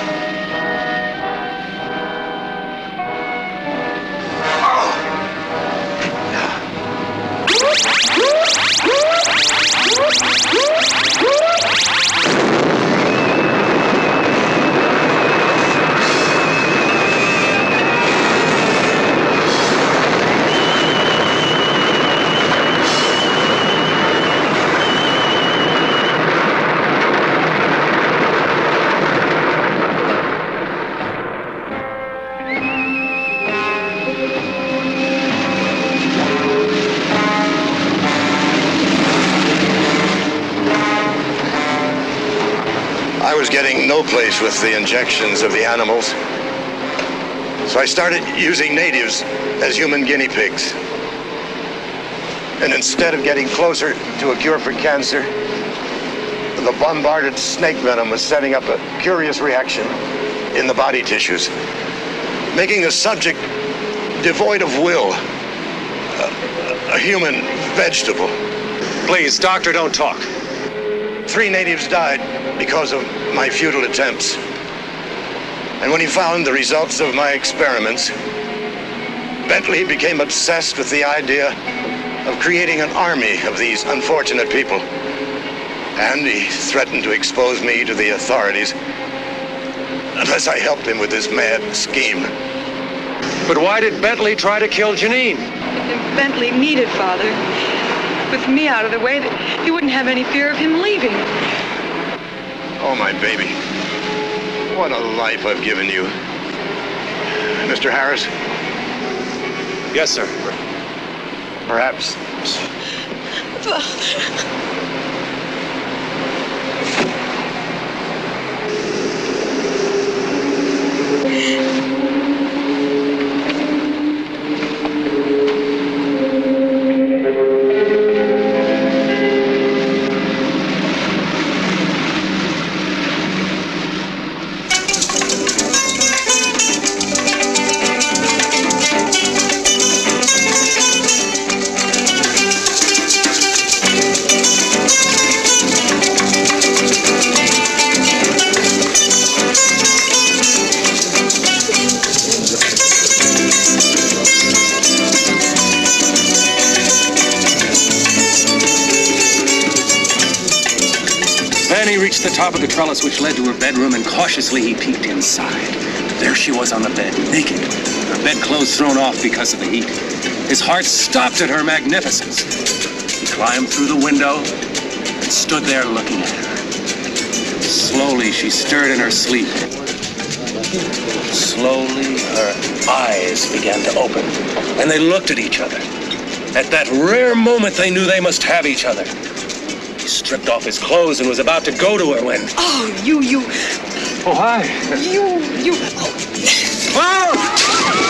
[SPEAKER 11] I was getting no place with the injections of the animals, so I started using natives as human guinea pigs. And instead of getting closer to a cure for cancer, the bombarded snake venom was setting up a curious reaction in the body tissues, making the subject devoid of will, a human vegetable.
[SPEAKER 14] Please, doctor, don't talk.
[SPEAKER 11] 3 natives died because of my futile attempts. And when he found the results of my experiments, Bentley became obsessed with the idea of creating an army of these unfortunate people. And he threatened to expose me to the authorities unless I helped him with this mad scheme.
[SPEAKER 14] But why did Bentley try to kill Janine?
[SPEAKER 10] Bentley needed Father. With me out of the way, that he wouldn't have any fear of him leaving.
[SPEAKER 11] Oh, my baby. What a life I've given you. Mr. Harris?
[SPEAKER 14] Yes, sir.
[SPEAKER 11] Perhaps.
[SPEAKER 19] He reached the top of the trellis which led to her bedroom, and cautiously he peeked inside. There she was on the bed, naked, her bedclothes thrown off because of the heat. His heart stopped at her magnificence. He climbed through the window and stood there looking at her. Slowly she stirred in her sleep. Slowly her eyes began to open, and they looked at each other. At that rare moment they knew they must have each other. He stripped off his clothes and was about to go to her when...
[SPEAKER 10] Oh, you...
[SPEAKER 14] Oh, hi.
[SPEAKER 10] You...
[SPEAKER 19] Oh!